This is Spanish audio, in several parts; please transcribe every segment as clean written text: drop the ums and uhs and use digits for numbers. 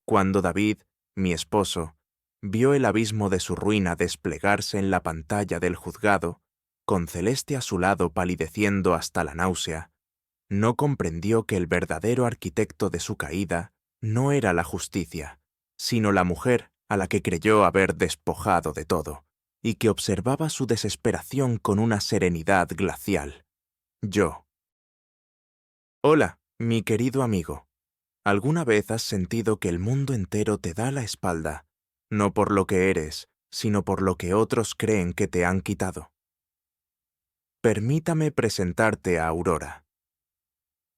Cuando David, mi esposo, vio el abismo de su ruina desplegarse en la pantalla del juzgado, con Celeste a su lado palideciendo hasta la náusea, no comprendió que el verdadero arquitecto de su caída no era la justicia, sino la mujer a la que creyó haber despojado de todo, y que observaba su desesperación con una serenidad glacial. Yo. Hola, mi querido amigo. ¿Alguna vez has sentido que el mundo entero te da la espalda, no por lo que eres, sino por lo que otros creen que te han quitado? Permítame presentarte a Aurora.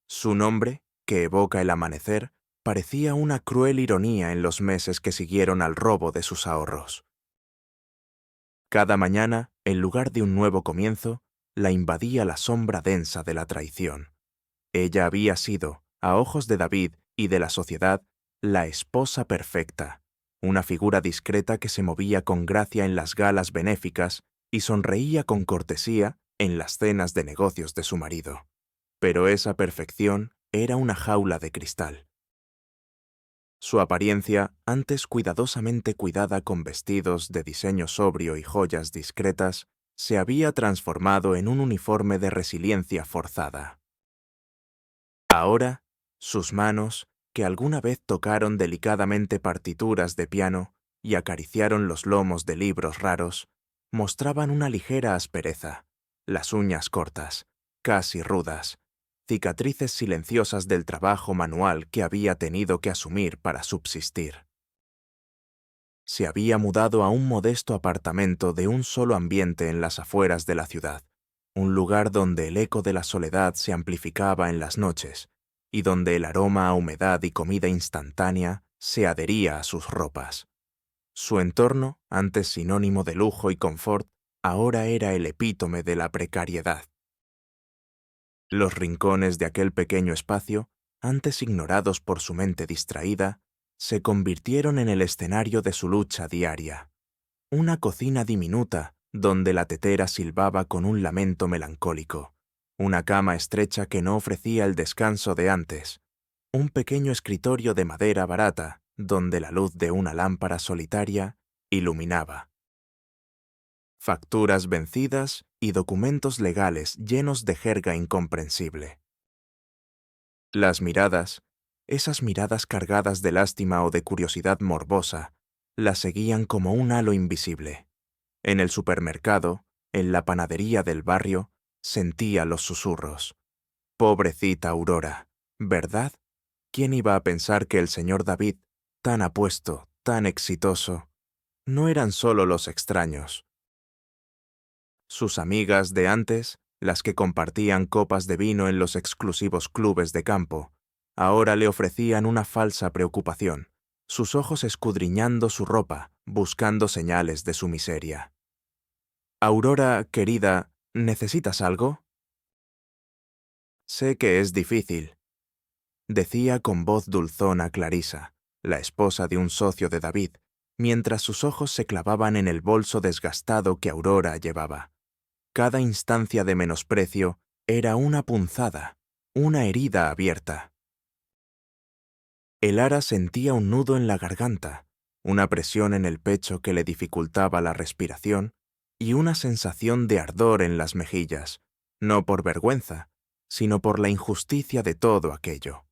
Su nombre, que evoca el amanecer, parecía una cruel ironía en los meses que siguieron al robo de sus ahorros. Cada mañana, en lugar de un nuevo comienzo, la invadía la sombra densa de la traición. Ella había sido, a ojos de David y de la sociedad, la esposa perfecta, una figura discreta que se movía con gracia en las galas benéficas y sonreía con cortesía en las cenas de negocios de su marido. Pero esa perfección era una jaula de cristal. Su apariencia, antes cuidadosamente cuidada con vestidos de diseño sobrio y joyas discretas, se había transformado en un uniforme de resiliencia forzada. Ahora, sus manos, que alguna vez tocaron delicadamente partituras de piano y acariciaron los lomos de libros raros, mostraban una ligera aspereza, las uñas cortas, casi rudas, cicatrices silenciosas del trabajo manual que había tenido que asumir para subsistir. Se había mudado a un modesto apartamento de un solo ambiente en las afueras de la ciudad, un lugar donde el eco de la soledad se amplificaba en las noches y donde el aroma a humedad y comida instantánea se adhería a sus ropas. Su entorno, antes sinónimo de lujo y confort, ahora era el epítome de la precariedad. Los rincones de aquel pequeño espacio, antes ignorados por su mente distraída, se convirtieron en el escenario de su lucha diaria. Una cocina diminuta, donde la tetera silbaba con un lamento melancólico, una cama estrecha que no ofrecía el descanso de antes, un pequeño escritorio de madera barata, donde la luz de una lámpara solitaria iluminaba. Facturas vencidas y documentos legales llenos de jerga incomprensible. Las miradas, esas miradas cargadas de lástima o de curiosidad morbosa, la seguían como un halo invisible. En el supermercado, en la panadería del barrio, sentía los susurros. Pobrecita Aurora, ¿verdad? ¿Quién iba a pensar que el señor David, tan apuesto, tan exitoso, no eran solo los extraños? Sus amigas de antes, las que compartían copas de vino en los exclusivos clubes de campo, ahora le ofrecían una falsa preocupación, sus ojos escudriñando su ropa, buscando señales de su miseria. Aurora, querida, ¿necesitas algo? Sé que es difícil, decía con voz dulzona Clarisa, la esposa de un socio de David, mientras sus ojos se clavaban en el bolso desgastado que Aurora llevaba. Cada instancia de menosprecio era una punzada, una herida abierta. El ara sentía un nudo en la garganta, una presión en el pecho que le dificultaba la respiración y una sensación de ardor en las mejillas, no por vergüenza, sino por la injusticia de todo aquello.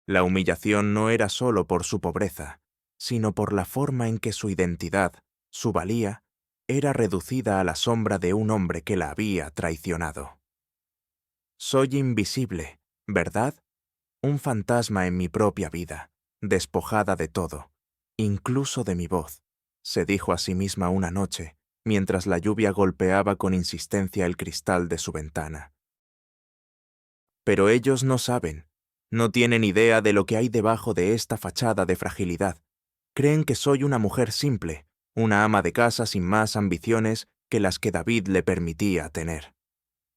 La humillación no era solo por su pobreza, sino por la forma en que su identidad, su valía, era reducida a la sombra de un hombre que la había traicionado. Soy invisible, ¿verdad? Un fantasma en mi propia vida, despojada de todo, incluso de mi voz, se dijo a sí misma una noche, mientras la lluvia golpeaba con insistencia el cristal de su ventana. Pero ellos no saben, no tienen idea de lo que hay debajo de esta fachada de fragilidad. Creen que soy una mujer simple, una ama de casa sin más ambiciones que las que David le permitía tener.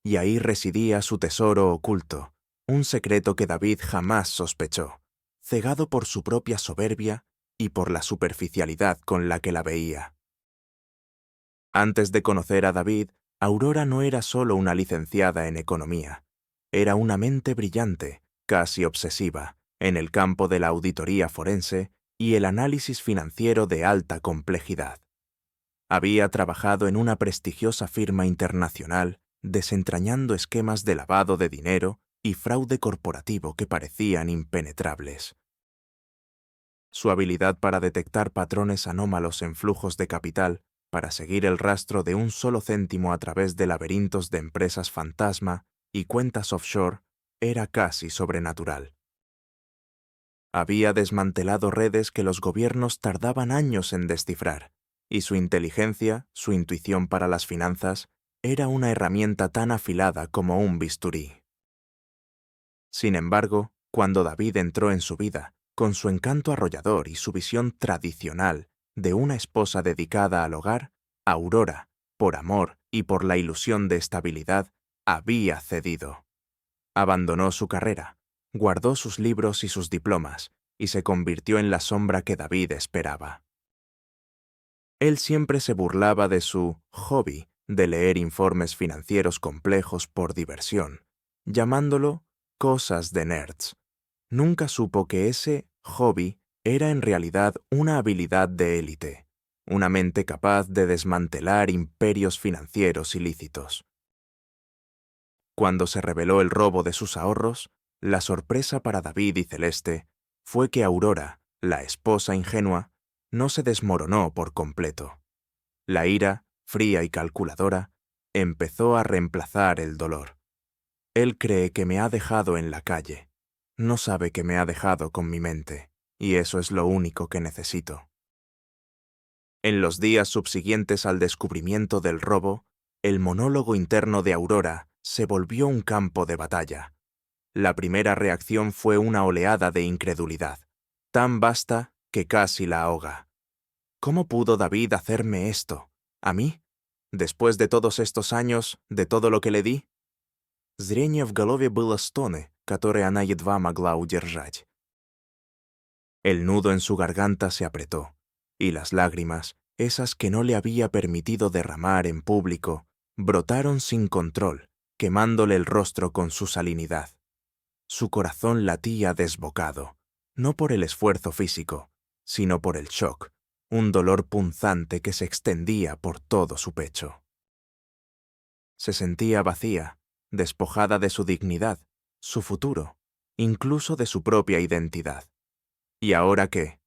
Y ahí residía su tesoro oculto, un secreto que David jamás sospechó, cegado por su propia soberbia y por la superficialidad con la que la veía. Antes de conocer a David, Aurora no era solo una licenciada en economía. Era una mente brillante, casi obsesiva, en el campo de la auditoría forense y el análisis financiero de alta complejidad. Había trabajado en una prestigiosa firma internacional, desentrañando esquemas de lavado de dinero y fraude corporativo que parecían impenetrables. Su habilidad para detectar patrones anómalos en flujos de capital, para seguir el rastro de un solo céntimo a través de laberintos de empresas fantasma y cuentas offshore, era casi sobrenatural. Había desmantelado redes que los gobiernos tardaban años en descifrar, y su inteligencia, su intuición para las finanzas, era una herramienta tan afilada como un bisturí. Sin embargo, cuando David entró en su vida, con su encanto arrollador y su visión tradicional de una esposa dedicada al hogar, Aurora, por amor y por la ilusión de estabilidad, había cedido. Abandonó su carrera, guardó sus libros y sus diplomas, y se convirtió en la sombra que David esperaba. Él siempre se burlaba de su hobby de leer informes financieros complejos por diversión, llamándolo cosas de nerds. Nunca supo que ese hobby era en realidad una habilidad de élite, una mente capaz de desmantelar imperios financieros ilícitos. Cuando se reveló el robo de sus ahorros, la sorpresa para David y Celeste fue que Aurora, la esposa ingenua, no se desmoronó por completo. La ira, fría y calculadora, empezó a reemplazar el dolor. Él cree que me ha dejado en la calle. No sabe que me ha dejado con mi mente, y eso es lo único que necesito. En los días subsiguientes al descubrimiento del robo, el monólogo interno de Aurora se volvió un campo de batalla. La primera reacción fue una oleada de incredulidad, tan vasta que casi la ahoga. ¿Cómo pudo David hacerme esto? ¿A mí? ¿Después de todos estos años, de todo lo que le di? Зрение в голове было стоны, которые она едва могла удержать. El nudo en su garganta se apretó, y las lágrimas, esas que no le había permitido derramar en público, brotaron sin control, quemándole el rostro con su salinidad. Su corazón latía desbocado, no por el esfuerzo físico, sino por el shock, un dolor punzante que se extendía por todo su pecho. Se sentía vacía, despojada de su dignidad, su futuro, incluso de su propia identidad. ¿Y ahora qué?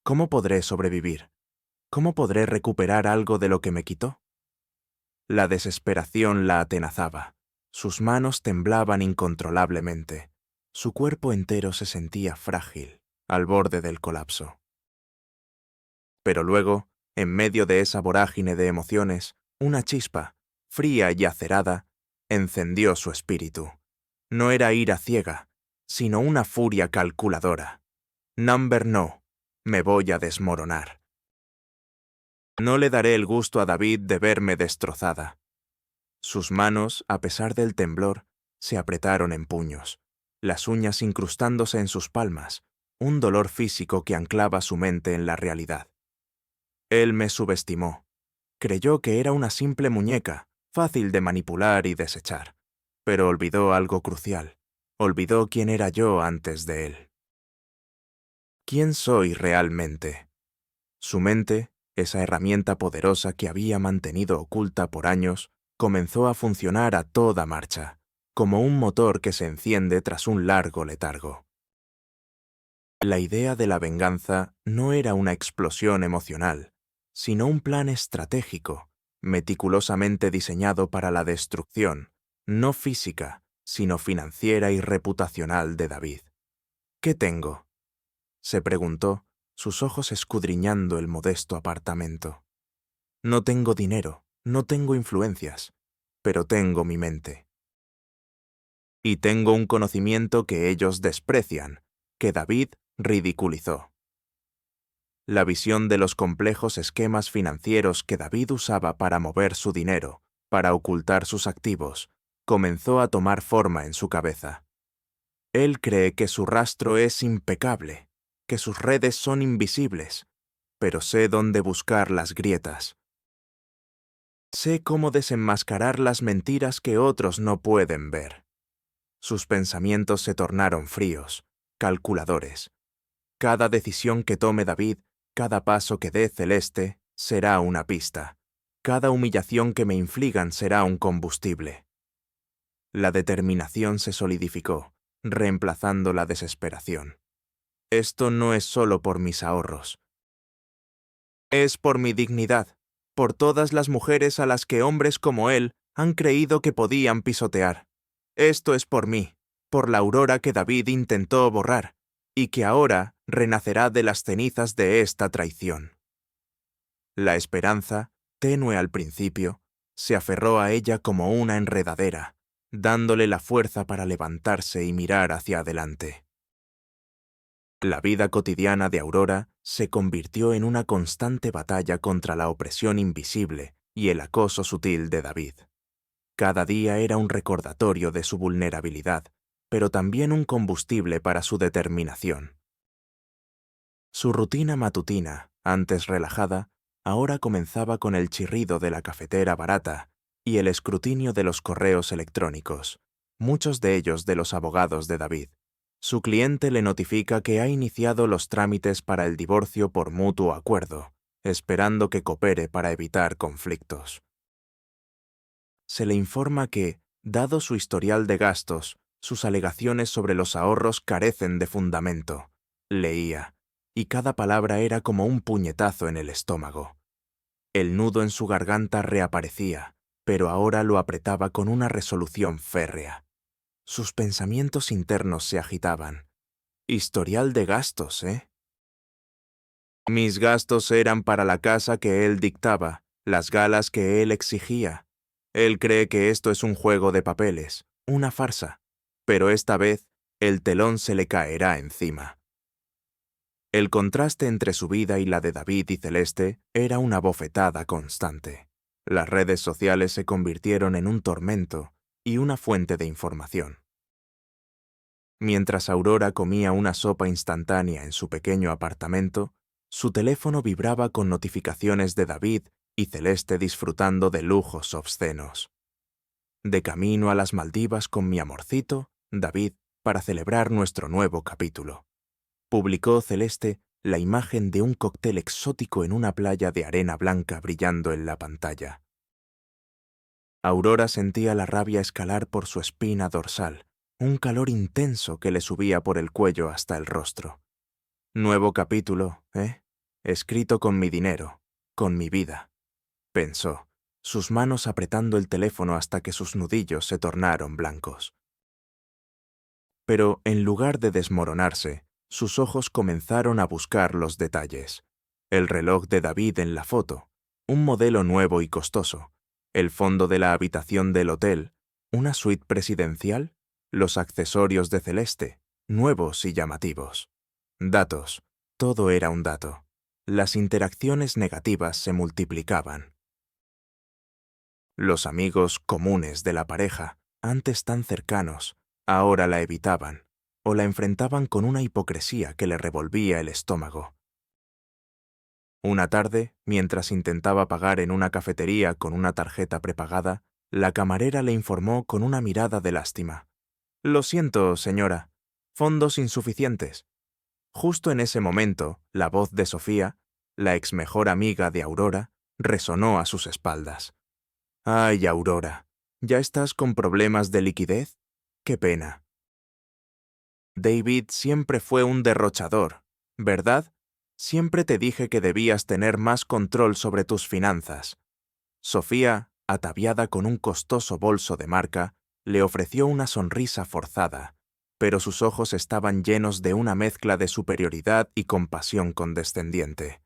¿Cómo podré sobrevivir? ¿Cómo podré recuperar algo de lo que me quitó? La desesperación la atenazaba. Sus manos temblaban incontrolablemente. Su cuerpo entero se sentía frágil, al borde del colapso. Pero luego, en medio de esa vorágine de emociones, una chispa, fría y acerada, encendió su espíritu. No era ira ciega, sino una furia calculadora. Number no, me voy a desmoronar. No le daré el gusto a David de verme destrozada. Sus manos, a pesar del temblor, se apretaron en puños, las uñas incrustándose en sus palmas, un dolor físico que anclaba su mente en la realidad. Él me subestimó. Creyó que era una simple muñeca, fácil de manipular y desechar, pero olvidó algo crucial. Olvidó quién era yo antes de él. ¿Quién soy realmente? Su mente, esa herramienta poderosa que había mantenido oculta por años, comenzó a funcionar a toda marcha, como un motor que se enciende tras un largo letargo. La idea de la venganza no era una explosión emocional, sino un plan estratégico, meticulosamente diseñado para la destrucción, no física, sino financiera y reputacional de David. ¿Qué tengo?, se preguntó, sus ojos escudriñando el modesto apartamento. No tengo dinero, no tengo influencias, pero tengo mi mente. Y tengo un conocimiento que ellos desprecian, que David ridiculizó. La visión de los complejos esquemas financieros que David usaba para mover su dinero, para ocultar sus activos, comenzó a tomar forma en su cabeza. Él cree que su rastro es impecable, que sus redes son invisibles, pero sé dónde buscar las grietas. Sé cómo desenmascarar las mentiras que otros no pueden ver. Sus pensamientos se tornaron fríos, calculadores. Cada decisión que tome David, cada paso que dé Celeste, será una pista. Cada humillación que me infligan será un combustible. La determinación se solidificó, reemplazando la desesperación. Esto no es solo por mis ahorros. Es por mi dignidad, por todas las mujeres a las que hombres como él han creído que podían pisotear. Esto es por mí, por la aurora que David intentó borrar, y que ahora renacerá de las cenizas de esta traición. La esperanza, tenue al principio, se aferró a ella como una enredadera, dándole la fuerza para levantarse y mirar hacia adelante. La vida cotidiana de Aurora se convirtió en una constante batalla contra la opresión invisible y el acoso sutil de David. Cada día era un recordatorio de su vulnerabilidad, pero también un combustible para su determinación. Su rutina matutina, antes relajada, ahora comenzaba con el chirrido de la cafetera barata y el escrutinio de los correos electrónicos, muchos de ellos de los abogados de David. Su cliente le notifica que ha iniciado los trámites para el divorcio por mutuo acuerdo, esperando que coopere para evitar conflictos. Se le informa que, dado su historial de gastos, sus alegaciones sobre los ahorros carecen de fundamento. Leía, y cada palabra era como un puñetazo en el estómago. El nudo en su garganta reaparecía, pero ahora lo apretaba con una resolución férrea. Sus pensamientos internos se agitaban. Historial de gastos, ¿eh? Mis gastos eran para la casa que él dictaba, las galas que él exigía. Él cree que esto es un juego de papeles, una farsa, pero esta vez el telón se le caerá encima. El contraste entre su vida y la de David y Celeste era una bofetada constante. Las redes sociales se convirtieron en un tormento y una fuente de información. Mientras Aurora comía una sopa instantánea en su pequeño apartamento, su teléfono vibraba con notificaciones de David y Celeste disfrutando de lujos obscenos. De camino a las Maldivas con mi amorcito, David, para celebrar nuestro nuevo capítulo. Publicó Celeste la imagen de un cóctel exótico en una playa de arena blanca brillando en la pantalla. Aurora sentía la rabia escalar por su espina dorsal, un calor intenso que le subía por el cuello hasta el rostro. Nuevo capítulo, ¿eh? Escrito con mi dinero, con mi vida, pensó, sus manos apretando el teléfono hasta que sus nudillos se tornaron blancos. Pero en lugar de desmoronarse, sus ojos comenzaron a buscar los detalles. El reloj de David en la foto, un modelo nuevo y costoso, el fondo de la habitación del hotel, una suite presidencial, los accesorios de Celeste, nuevos y llamativos. Datos, todo era un dato. Las interacciones negativas se multiplicaban. Los amigos comunes de la pareja, antes tan cercanos, ahora la evitaban, o la enfrentaban con una hipocresía que le revolvía el estómago. Una tarde, mientras intentaba pagar en una cafetería con una tarjeta prepagada, la camarera le informó con una mirada de lástima. «Lo siento, señora. Fondos insuficientes». Justo en ese momento, la voz de Sofía, la ex mejor amiga de Aurora, resonó a sus espaldas. «Ay, Aurora, ¿ya estás con problemas de liquidez? Qué pena». David siempre fue un derrochador, ¿verdad? Siempre te dije que debías tener más control sobre tus finanzas. Sofía, ataviada con un costoso bolso de marca, le ofreció una sonrisa forzada, pero sus ojos estaban llenos de una mezcla de superioridad y compasión condescendiente.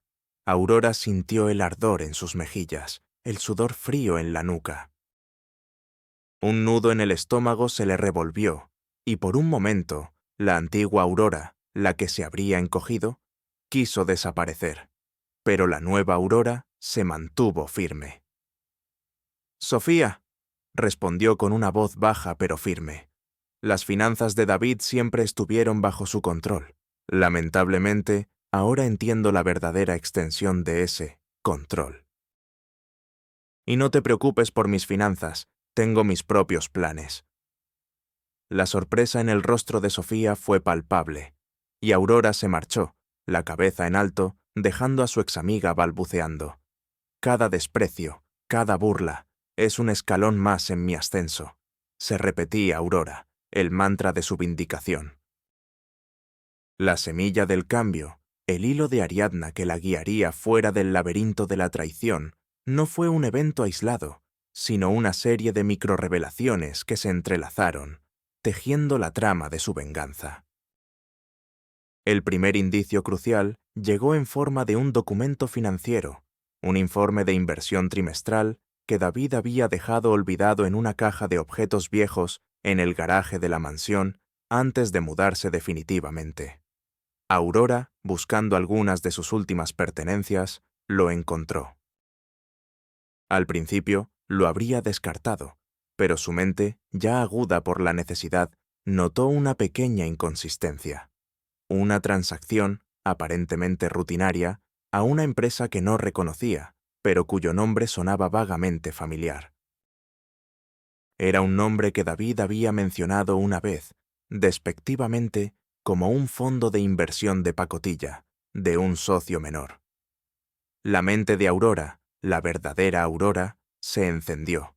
Aurora sintió el ardor en sus mejillas, el sudor frío en la nuca. Un nudo en el estómago se le revolvió, y por un momento, la antigua Aurora, la que se habría encogido, quiso desaparecer, pero la nueva Aurora se mantuvo firme. «Sofía», respondió con una voz baja pero firme. Las finanzas de David siempre estuvieron bajo su control. Lamentablemente, ahora entiendo la verdadera extensión de ese control. Y no te preocupes por mis finanzas, tengo mis propios planes. La sorpresa en el rostro de Sofía fue palpable. Y Aurora se marchó, la cabeza en alto, dejando a su examiga balbuceando. Cada desprecio, cada burla, es un escalón más en mi ascenso. Se repetía Aurora, el mantra de su vindicación. La semilla del cambio, el hilo de Ariadna que la guiaría fuera del laberinto de la traición, no fue un evento aislado, sino una serie de microrrevelaciones que se entrelazaron, tejiendo la trama de su venganza. El primer indicio crucial llegó en forma de un documento financiero, un informe de inversión trimestral que David había dejado olvidado en una caja de objetos viejos en el garaje de la mansión antes de mudarse definitivamente. Aurora, buscando algunas de sus últimas pertenencias, lo encontró. Al principio, lo habría descartado, pero su mente, ya aguda por la necesidad, notó una pequeña inconsistencia. Una transacción, aparentemente rutinaria, a una empresa que no reconocía, pero cuyo nombre sonaba vagamente familiar. Era un nombre que David había mencionado una vez, despectivamente, como un fondo de inversión de pacotilla, de un socio menor. La mente de Aurora, la verdadera Aurora, se encendió.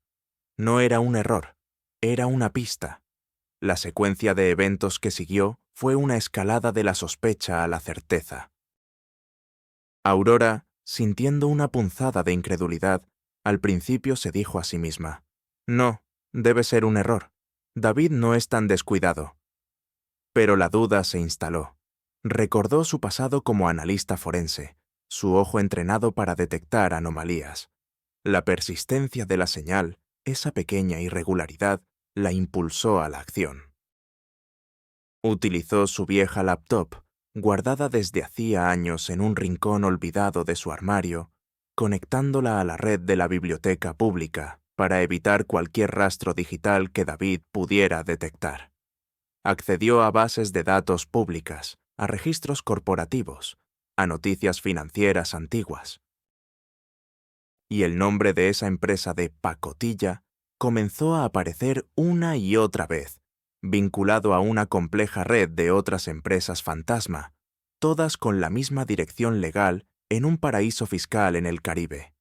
No era un error, era una pista. La secuencia de eventos que siguió fue una escalada de la sospecha a la certeza. Aurora, sintiendo una punzada de incredulidad, al principio se dijo a sí misma: «No, debe ser un error. David no es tan descuidado». Pero la duda se instaló. Recordó su pasado como analista forense, su ojo entrenado para detectar anomalías. La persistencia de la señal, esa pequeña irregularidad, la impulsó a la acción. Utilizó su vieja laptop, guardada desde hacía años en un rincón olvidado de su armario, conectándola a la red de la biblioteca pública para evitar cualquier rastro digital que David pudiera detectar. Accedió a bases de datos públicas, a registros corporativos, a noticias financieras antiguas. Y el nombre de esa empresa de pacotilla comenzó a aparecer una y otra vez, vinculado a una compleja red de otras empresas fantasma, todas con la misma dirección legal en un paraíso fiscal en el Caribe.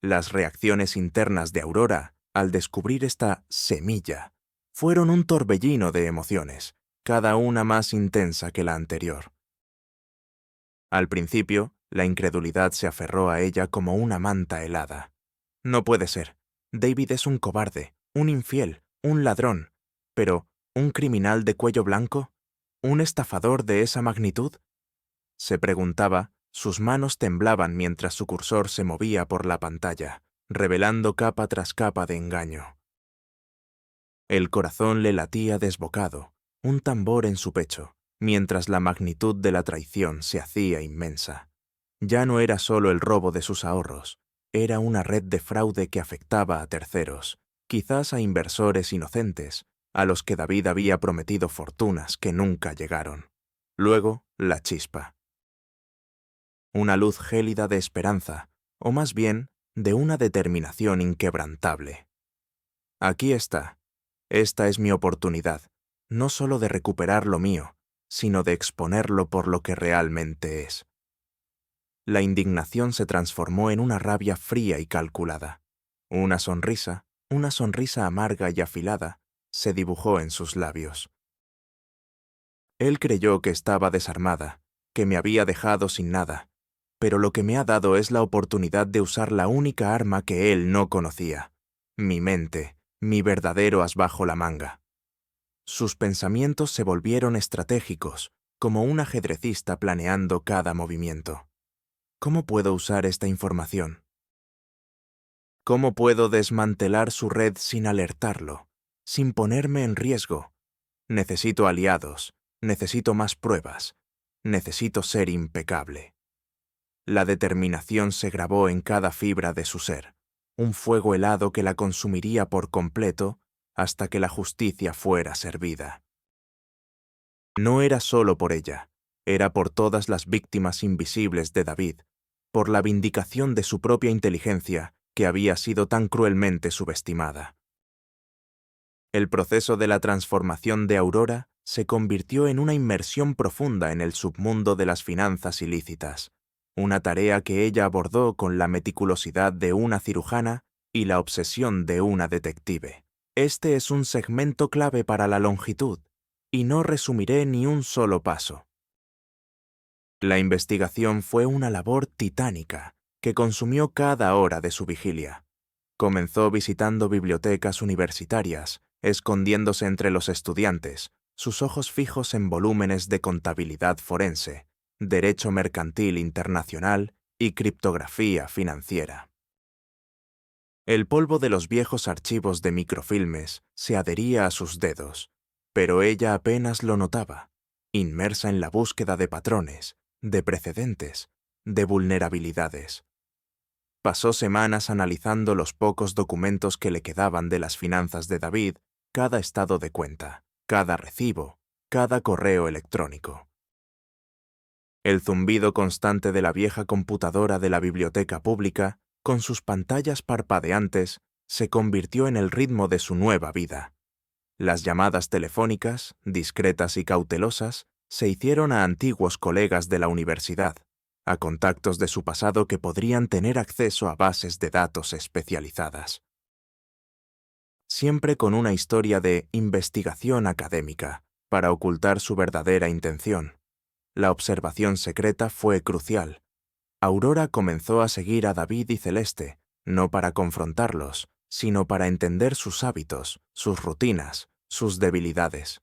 Las reacciones internas de Aurora, al descubrir esta semilla, fueron un torbellino de emociones, cada una más intensa que la anterior. Al principio, la incredulidad se aferró a ella como una manta helada. No puede ser. David es un cobarde, un infiel, un ladrón. Pero, ¿un criminal de cuello blanco? ¿Un estafador de esa magnitud? Se preguntaba, sus manos temblaban mientras su cursor se movía por la pantalla, revelando capa tras capa de engaño. El corazón le latía desbocado, un tambor en su pecho, mientras la magnitud de la traición se hacía inmensa. Ya no era solo el robo de sus ahorros, era una red de fraude que afectaba a terceros, quizás a inversores inocentes, a los que David había prometido fortunas que nunca llegaron. Luego, la chispa. Una luz gélida de esperanza, o más bien, de una determinación inquebrantable. Aquí está. Esta es mi oportunidad, no solo de recuperar lo mío, sino de exponerlo por lo que realmente es. La indignación se transformó en una rabia fría y calculada. Una sonrisa amarga y afilada, se dibujó en sus labios. Él creyó que estaba desarmada, que me había dejado sin nada, pero lo que me ha dado es la oportunidad de usar la única arma que él no conocía: mi mente, mi verdadero as bajo la manga. Sus pensamientos se volvieron estratégicos, como un ajedrecista planeando cada movimiento. ¿Cómo puedo usar esta información? ¿Cómo puedo desmantelar su red sin alertarlo, sin ponerme en riesgo? Necesito aliados, necesito más pruebas, necesito ser impecable. La determinación se grabó en cada fibra de su ser, un fuego helado que la consumiría por completo hasta que la justicia fuera servida. No era solo por ella, era por todas las víctimas invisibles de David, por la vindicación de su propia inteligencia que había sido tan cruelmente subestimada. El proceso de la transformación de Aurora se convirtió en una inmersión profunda en el submundo de las finanzas ilícitas, una tarea que ella abordó con la meticulosidad de una cirujana y la obsesión de una detective. Este es un segmento clave para la longitud, y no resumiré ni un solo paso. La investigación fue una labor titánica que consumió cada hora de su vigilia. Comenzó visitando bibliotecas universitarias, escondiéndose entre los estudiantes, sus ojos fijos en volúmenes de contabilidad forense, derecho mercantil internacional y criptografía financiera. El polvo de los viejos archivos de microfilmes se adhería a sus dedos, pero ella apenas lo notaba, inmersa en la búsqueda de patrones, de precedentes, de vulnerabilidades. Pasó semanas analizando los pocos documentos que le quedaban de las finanzas de David, cada estado de cuenta, cada recibo, cada correo electrónico. El zumbido constante de la vieja computadora de la biblioteca pública, con sus pantallas parpadeantes, se convirtió en el ritmo de su nueva vida. Las llamadas telefónicas, discretas y cautelosas, se hicieron a antiguos colegas de la universidad, a contactos de su pasado que podrían tener acceso a bases de datos especializadas. Siempre con una historia de investigación académica, para ocultar su verdadera intención. La observación secreta fue crucial. Aurora comenzó a seguir a David y Celeste, no para confrontarlos, sino para entender sus hábitos, sus rutinas, sus debilidades.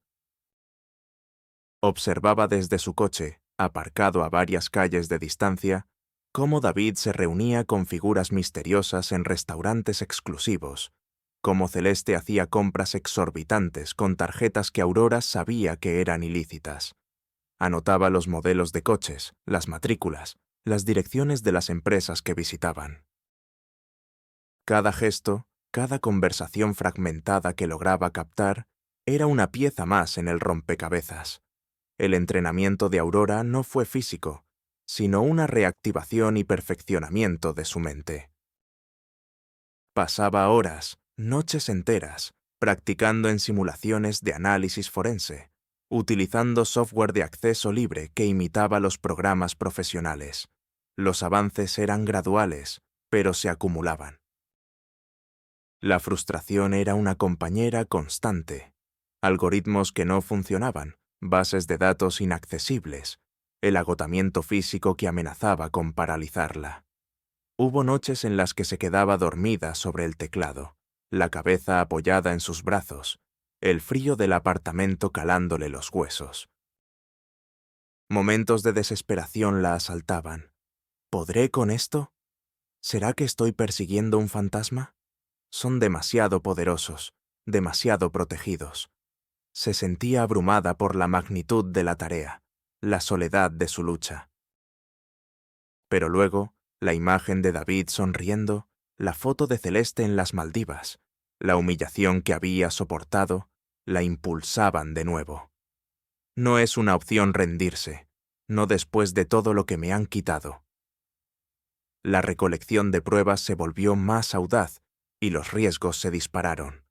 Observaba desde su coche, aparcado a varias calles de distancia, cómo David se reunía con figuras misteriosas en restaurantes exclusivos, cómo Celeste hacía compras exorbitantes con tarjetas que Aurora sabía que eran ilícitas. Anotaba los modelos de coches, las matrículas, las direcciones de las empresas que visitaban. Cada gesto, cada conversación fragmentada que lograba captar, era una pieza más en el rompecabezas. El entrenamiento de Aurora no fue físico, sino una reactivación y perfeccionamiento de su mente. Pasaba horas, noches enteras, practicando en simulaciones de análisis forense, utilizando software de acceso libre que imitaba los programas profesionales. Los avances eran graduales, pero se acumulaban. La frustración era una compañera constante. Algoritmos que no funcionaban, bases de datos inaccesibles, el agotamiento físico que amenazaba con paralizarla. Hubo noches en las que se quedaba dormida sobre el teclado, la cabeza apoyada en sus brazos, el frío del apartamento calándole los huesos. Momentos de desesperación la asaltaban. ¿Podré con esto? ¿Será que estoy persiguiendo un fantasma? Son demasiado poderosos, demasiado protegidos. Se sentía abrumada por la magnitud de la tarea, la soledad de su lucha. Pero luego, la imagen de David sonriendo, la foto de Celeste en las Maldivas, la humillación que había soportado, la impulsaban de nuevo. No es una opción rendirse, no después de todo lo que me han quitado. La recolección de pruebas se volvió más audaz y los riesgos se dispararon.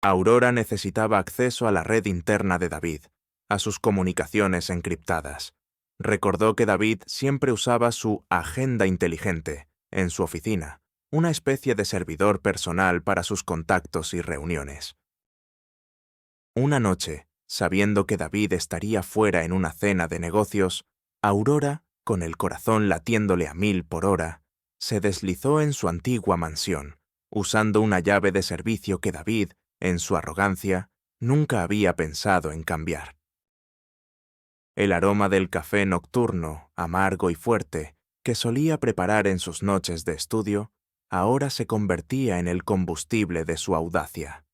Aurora necesitaba acceso a la red interna de David, a sus comunicaciones encriptadas. Recordó que David siempre usaba su agenda inteligente en su oficina, una especie de servidor personal para sus contactos y reuniones. Una noche, sabiendo que David estaría fuera en una cena de negocios, Aurora, con el corazón latiéndole a 1000 por hora, se deslizó en su antigua mansión, usando una llave de servicio que David, en su arrogancia, nunca había pensado en cambiar. El aroma del café nocturno, amargo y fuerte, que solía preparar en sus noches de estudio, ahora se convertía en el combustible de su audacia.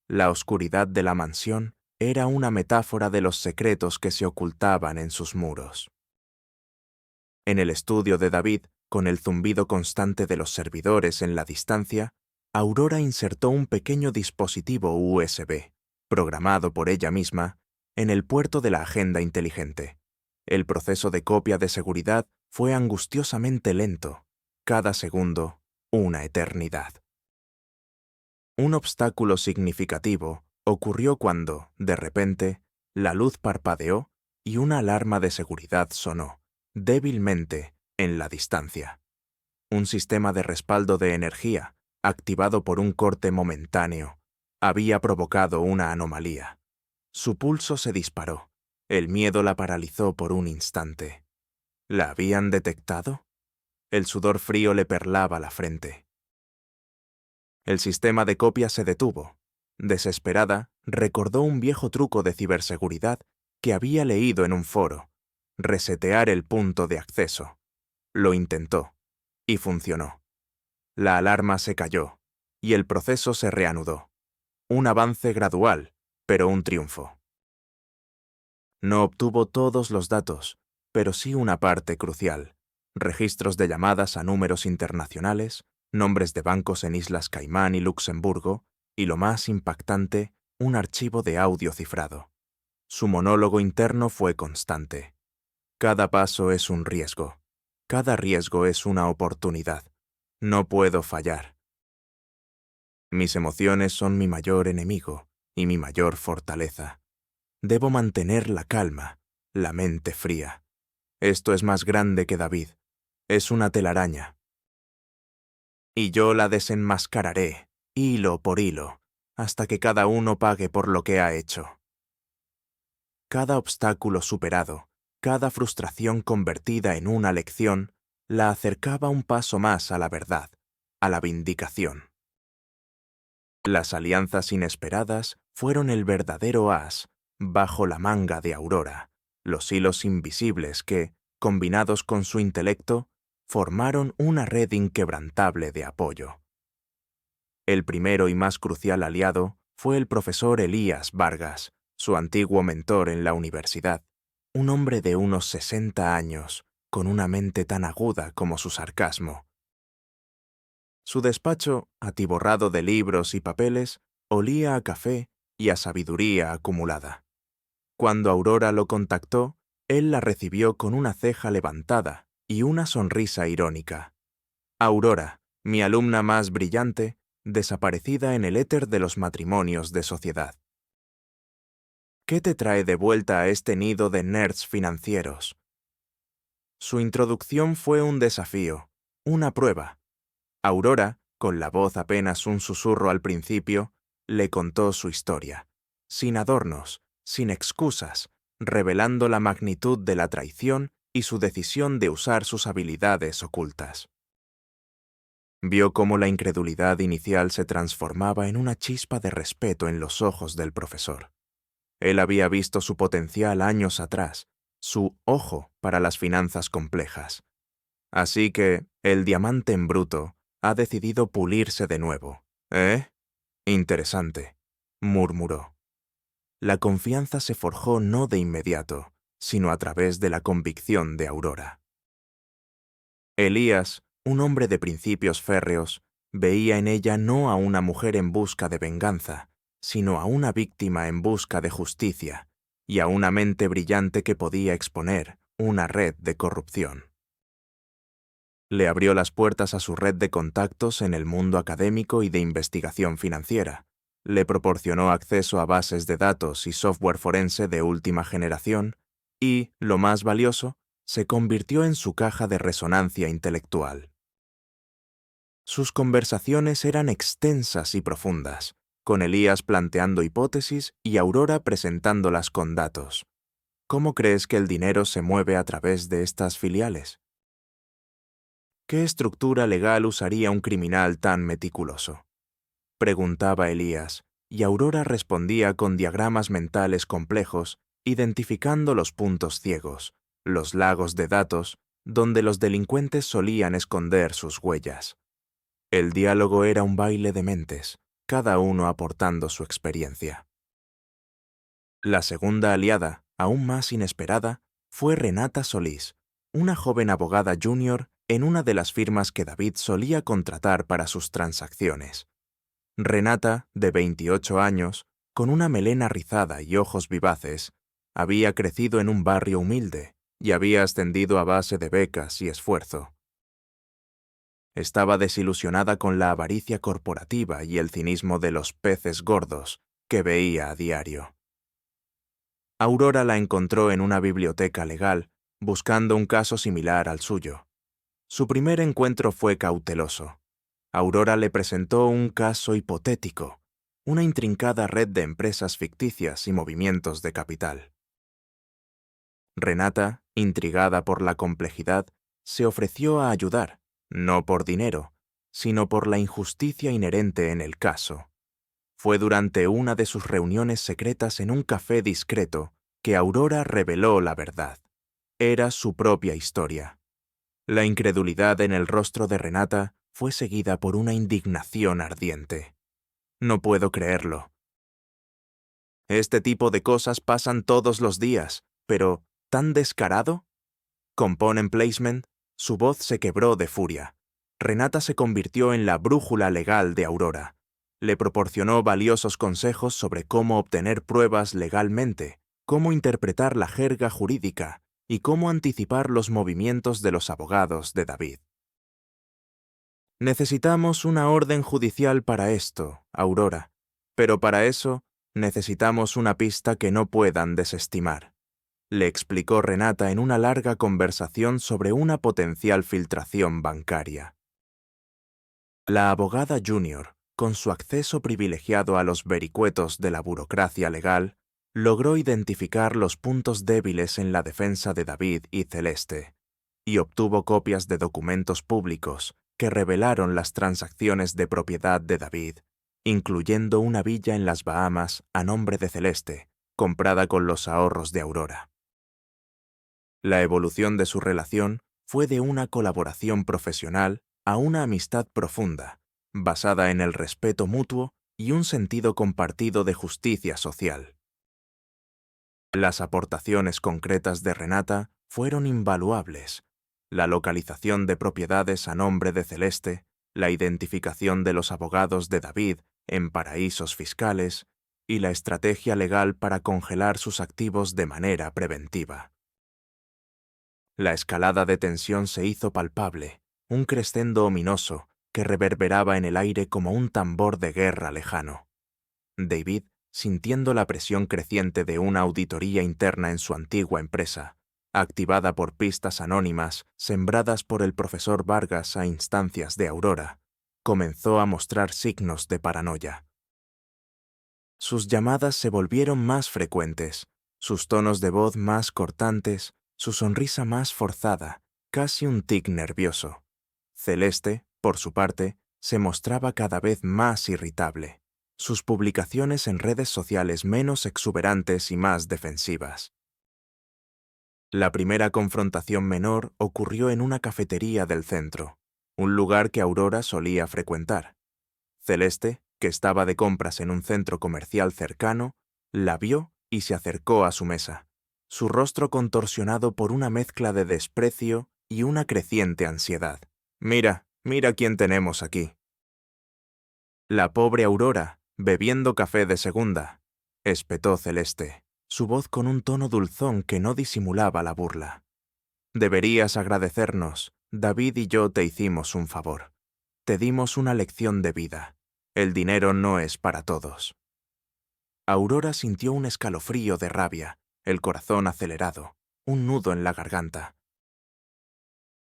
La oscuridad de la mansión era una metáfora de los secretos que se ocultaban en sus muros. En el estudio de David, con el zumbido constante de los servidores en la distancia, Aurora insertó un pequeño dispositivo USB, programado por ella misma, en el puerto de la agenda inteligente. El proceso de copia de seguridad fue angustiosamente lento, cada segundo una eternidad. Un obstáculo significativo, ocurrió cuando, de repente, la luz parpadeó y una alarma de seguridad sonó, débilmente, en la distancia. Un sistema de respaldo de energía, activado por un corte momentáneo, había provocado una anomalía. Su pulso se disparó. El miedo la paralizó por un instante. ¿La habían detectado? El sudor frío le perlaba la frente. El sistema de copia se detuvo. Desesperada, recordó un viejo truco de ciberseguridad que había leído en un foro: resetear el punto de acceso. Lo intentó, y funcionó. La alarma se cayó, y el proceso se reanudó. Un avance gradual, pero un triunfo. No obtuvo todos los datos, pero sí una parte crucial: registros de llamadas a números internacionales, nombres de bancos en Islas Caimán y Luxemburgo, y lo más impactante, un archivo de audio cifrado. Su monólogo interno fue constante. Cada paso es un riesgo. Cada riesgo es una oportunidad. No puedo fallar. Mis emociones son mi mayor enemigo y mi mayor fortaleza. Debo mantener la calma, la mente fría. Esto es más grande que David. Es una telaraña. Y yo la desenmascararé, hilo por hilo, hasta que cada uno pague por lo que ha hecho. Cada obstáculo superado, cada frustración convertida en una lección, la acercaba un paso más a la verdad, a la vindicación. Las alianzas inesperadas fueron el verdadero as bajo la manga de Aurora, los hilos invisibles que, combinados con su intelecto, formaron una red inquebrantable de apoyo. El primero y más crucial aliado fue el profesor Elías Vargas, su antiguo mentor en la universidad, un hombre de unos 60 años, con una mente tan aguda como su sarcasmo. Su despacho, atiborrado de libros y papeles, olía a café y a sabiduría acumulada. Cuando Aurora lo contactó, él la recibió con una ceja levantada y una sonrisa irónica. Aurora, mi alumna más brillante, desaparecida en el éter de los matrimonios de sociedad. ¿Qué te trae de vuelta a este nido de nerds financieros? Su introducción fue un desafío, una prueba. Aurora, con la voz apenas un susurro al principio, le contó su historia, sin adornos, sin excusas, revelando la magnitud de la traición y su decisión de usar sus habilidades ocultas. Vio cómo la incredulidad inicial se transformaba en una chispa de respeto en los ojos del profesor. Él había visto su potencial años atrás, su ojo para las finanzas complejas. Así que el diamante en bruto ha decidido pulirse de nuevo. ¿Eh? Interesante, murmuró. La confianza se forjó no de inmediato, sino a través de la convicción de Aurora. Elías, un hombre de principios férreos, veía en ella no a una mujer en busca de venganza, sino a una víctima en busca de justicia, y a una mente brillante que podía exponer una red de corrupción. Le abrió las puertas a su red de contactos en el mundo académico y de investigación financiera. Le proporcionó acceso a bases de datos y software forense de última generación y, lo más valioso, se convirtió en su caja de resonancia intelectual. Sus conversaciones eran extensas y profundas, con Elías planteando hipótesis y Aurora presentándolas con datos. ¿Cómo crees que el dinero se mueve a través de estas filiales? ¿Qué estructura legal usaría un criminal tan meticuloso? Preguntaba Elías, y Aurora respondía con diagramas mentales complejos, identificando los puntos ciegos, los lagos de datos, donde los delincuentes solían esconder sus huellas. El diálogo era un baile de mentes, cada uno aportando su experiencia. La segunda aliada, aún más inesperada, fue Renata Solís, una joven abogada junior en una de las firmas que David solía contratar para sus transacciones. Renata, de 28 años, con una melena rizada y ojos vivaces, había crecido en un barrio humilde y había ascendido a base de becas y esfuerzo. Estaba desilusionada con la avaricia corporativa y el cinismo de los peces gordos, que veía a diario. Aurora la encontró en una biblioteca legal, buscando un caso similar al suyo. Su primer encuentro fue cauteloso. Aurora le presentó un caso hipotético, una intrincada red de empresas ficticias y movimientos de capital. Renata, intrigada por la complejidad, se ofreció a ayudar, no por dinero, sino por la injusticia inherente en el caso. Fue durante una de sus reuniones secretas en un café discreto que Aurora reveló la verdad. Era su propia historia. La incredulidad en el rostro de Renata fue seguida por una indignación ardiente. No puedo creerlo. Este tipo de cosas pasan todos los días, pero ¿tan descarado? Con Pawn Placement, su voz se quebró de furia. Renata se convirtió en la brújula legal de Aurora. Le proporcionó valiosos consejos sobre cómo obtener pruebas legalmente, cómo interpretar la jerga jurídica y cómo anticipar los movimientos de los abogados de David. Necesitamos una orden judicial para esto, Aurora, pero para eso necesitamos una pista que no puedan desestimar, le explicó Renata en una larga conversación sobre una potencial filtración bancaria. La abogada junior, con su acceso privilegiado a los vericuetos de la burocracia legal, logró identificar los puntos débiles en la defensa de David y Celeste, y obtuvo copias de documentos públicos que revelaron las transacciones de propiedad de David, incluyendo una villa en las Bahamas a nombre de Celeste, comprada con los ahorros de Aurora. La evolución de su relación fue de una colaboración profesional a una amistad profunda, basada en el respeto mutuo y un sentido compartido de justicia social. Las aportaciones concretas de Renata fueron invaluables. La localización de propiedades a nombre de Celeste, la identificación de los abogados de David en paraísos fiscales y la estrategia legal para congelar sus activos de manera preventiva. La escalada de tensión se hizo palpable, un crescendo ominoso que reverberaba en el aire como un tambor de guerra lejano. David, sintiendo la presión creciente de una auditoría interna en su antigua empresa, activada por pistas anónimas sembradas por el profesor Vargas a instancias de Aurora, comenzó a mostrar signos de paranoia. Sus llamadas se volvieron más frecuentes, sus tonos de voz más cortantes, su sonrisa más forzada, casi un tic nervioso. Celeste, por su parte, se mostraba cada vez más irritable, sus publicaciones en redes sociales menos exuberantes y más defensivas. La primera confrontación menor ocurrió en una cafetería del centro, un lugar que Aurora solía frecuentar. Celeste, que estaba de compras en un centro comercial cercano, la vio y se acercó a su mesa, su rostro contorsionado por una mezcla de desprecio y una creciente ansiedad. «Mira, mira quién tenemos aquí». «La pobre Aurora, bebiendo café de segunda», espetó Celeste, su voz con un tono dulzón que no disimulaba la burla. «Deberías agradecernos. David y yo te hicimos un favor. Te dimos una lección de vida. El dinero no es para todos». Aurora sintió un escalofrío de rabia, el corazón acelerado, un nudo en la garganta.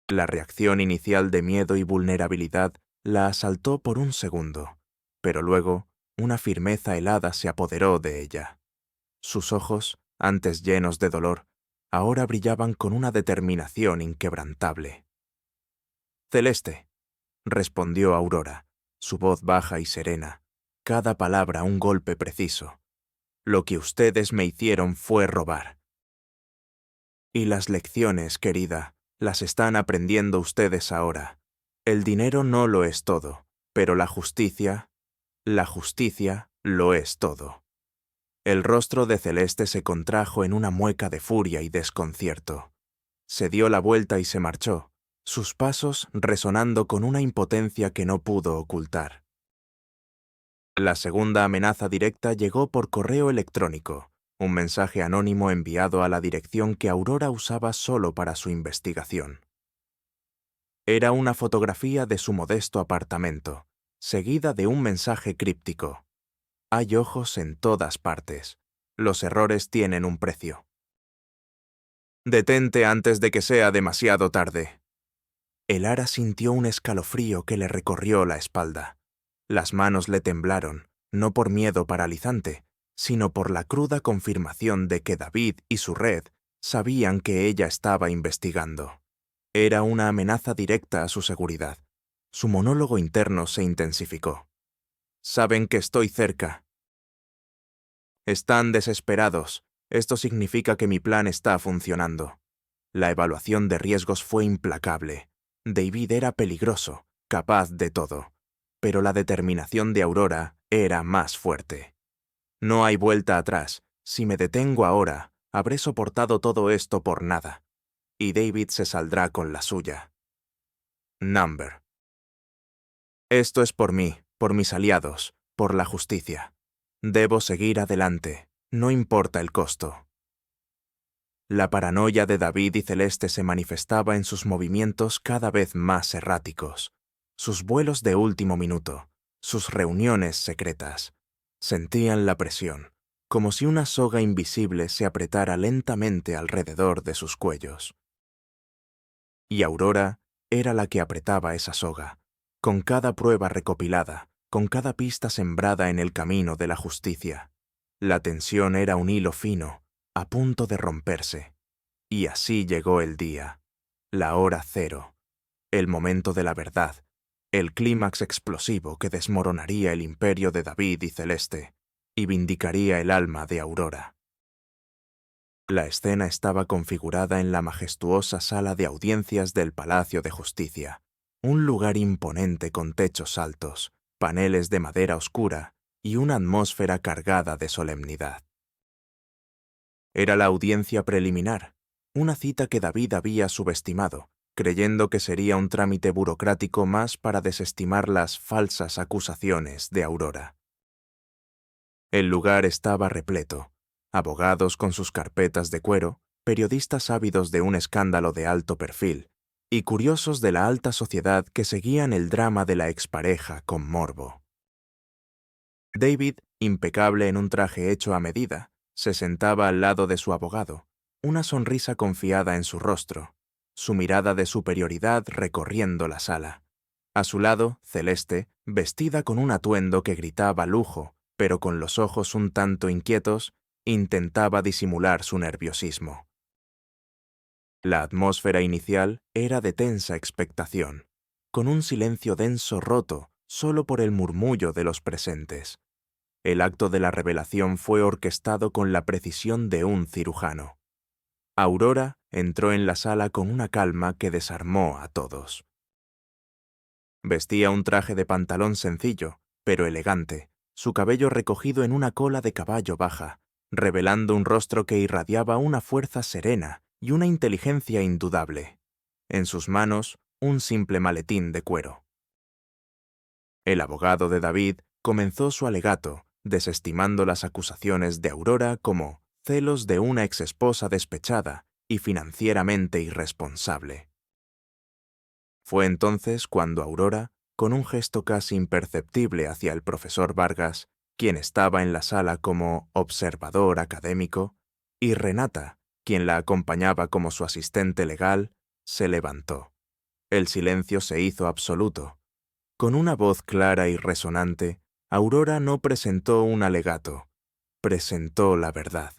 La reacción inicial de miedo y vulnerabilidad la asaltó por un segundo, pero luego una firmeza helada se apoderó de ella. Sus ojos, antes llenos de dolor, ahora brillaban con una determinación inquebrantable. «Celeste», respondió Aurora, su voz baja y serena, cada palabra un golpe preciso. «Lo que ustedes me hicieron fue robar. Y las lecciones, querida, las están aprendiendo ustedes ahora. El dinero no lo es todo, pero la justicia lo es todo». El rostro de Celeste se contrajo en una mueca de furia y desconcierto. Se dio la vuelta y se marchó, sus pasos resonando con una impotencia que no pudo ocultar. La segunda amenaza directa llegó por correo electrónico, un mensaje anónimo enviado a la dirección que Aurora usaba solo para su investigación. Era una fotografía de su modesto apartamento, seguida de un mensaje críptico. Hay ojos en todas partes. Los errores tienen un precio. Detente antes de que sea demasiado tarde. El ara sintió un escalofrío que le recorrió la espalda. Las manos le temblaron, no por miedo paralizante, sino por la cruda confirmación de que David y su red sabían que ella estaba investigando. Era una amenaza directa a su seguridad. Su monólogo interno se intensificó. Saben que estoy cerca. Están desesperados. Esto significa que mi plan está funcionando. La evaluación de riesgos fue implacable. David era peligroso, capaz de todo. Pero la determinación de Aurora era más fuerte. No hay vuelta atrás. Si me detengo ahora, habré soportado todo esto por nada. Y David se saldrá con la suya. Number. Esto es por mí, por mis aliados, por la justicia. Debo seguir adelante, no importa el costo. La paranoia de David y Celeste se manifestaba en sus movimientos cada vez más erráticos, sus vuelos de último minuto, sus reuniones secretas. Sentían la presión, como si una soga invisible se apretara lentamente alrededor de sus cuellos. Y Aurora era la que apretaba esa soga, con cada prueba recopilada, con cada pista sembrada en el camino de la justicia. La tensión era un hilo fino, a punto de romperse. Y así llegó el día, la hora cero, el momento de la verdad, el clímax explosivo que desmoronaría el imperio de David y Celeste y vindicaría el alma de Aurora. La escena estaba configurada en la majestuosa sala de audiencias del Palacio de Justicia, un lugar imponente con techos altos, paneles de madera oscura y una atmósfera cargada de solemnidad. Era la audiencia preliminar, una cita que David había subestimado, creyendo que sería un trámite burocrático más para desestimar las falsas acusaciones de Aurora. El lugar estaba repleto. Abogados con sus carpetas de cuero, periodistas ávidos de un escándalo de alto perfil, y curiosos de la alta sociedad que seguían el drama de la expareja con morbo. David, impecable en un traje hecho a medida, se sentaba al lado de su abogado, una sonrisa confiada en su rostro, su mirada de superioridad recorriendo la sala. A su lado, Celeste, vestida con un atuendo que gritaba lujo, pero con los ojos un tanto inquietos, intentaba disimular su nerviosismo. La atmósfera inicial era de tensa expectación, con un silencio denso roto solo por el murmullo de los presentes. El acto de la revelación fue orquestado con la precisión de un cirujano. Aurora entró en la sala con una calma que desarmó a todos. Vestía un traje de pantalón sencillo, pero elegante, su cabello recogido en una cola de caballo baja, revelando un rostro que irradiaba una fuerza serena y una inteligencia indudable. En sus manos, un simple maletín de cuero. El abogado de David comenzó su alegato, desestimando las acusaciones de Aurora como celos de una exesposa despechada y financieramente irresponsable. Fue entonces cuando Aurora, con un gesto casi imperceptible hacia el profesor Vargas, quien estaba en la sala como observador académico, y Renata, quien la acompañaba como su asistente legal, se levantó. El silencio se hizo absoluto. Con una voz clara y resonante, Aurora no presentó un alegato, presentó la verdad.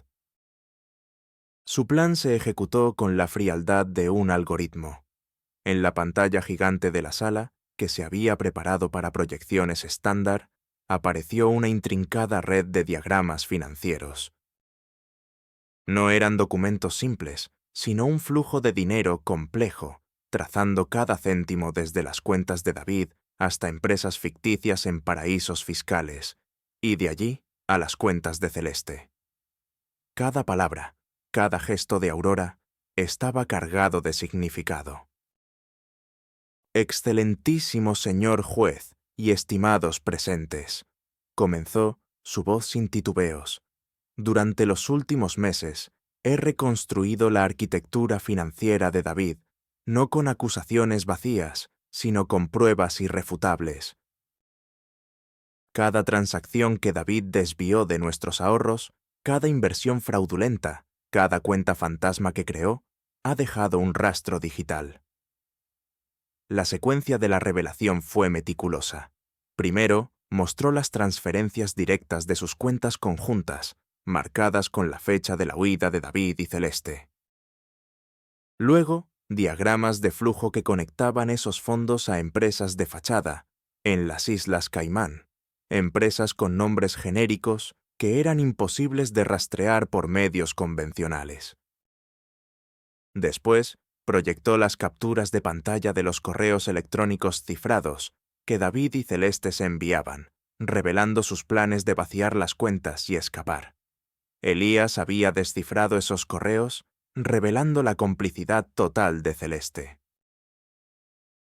Su plan se ejecutó con la frialdad de un algoritmo. En la pantalla gigante de la sala, que se había preparado para proyecciones estándar, apareció una intrincada red de diagramas financieros. No eran documentos simples, sino un flujo de dinero complejo, trazando cada céntimo desde las cuentas de David hasta empresas ficticias en paraísos fiscales, y de allí a las cuentas de Celeste. Cada palabra, cada gesto de Aurora, estaba cargado de significado. Excelentísimo señor juez y estimados presentes, comenzó su voz sin titubeos. Durante los últimos meses, he reconstruido la arquitectura financiera de David, no con acusaciones vacías, sino con pruebas irrefutables. Cada transacción que David desvió de nuestros ahorros, cada inversión fraudulenta, cada cuenta fantasma que creó, ha dejado un rastro digital. La secuencia de la revelación fue meticulosa. Primero, mostró las transferencias directas de sus cuentas conjuntas, marcadas con la fecha de la huida de David y Celeste. Luego, diagramas de flujo que conectaban esos fondos a empresas de fachada, en las Islas Caimán, empresas con nombres genéricos que eran imposibles de rastrear por medios convencionales. Después, proyectó las capturas de pantalla de los correos electrónicos cifrados que David y Celeste se enviaban, revelando sus planes de vaciar las cuentas y escapar. Elías había descifrado esos correos, revelando la complicidad total de Celeste.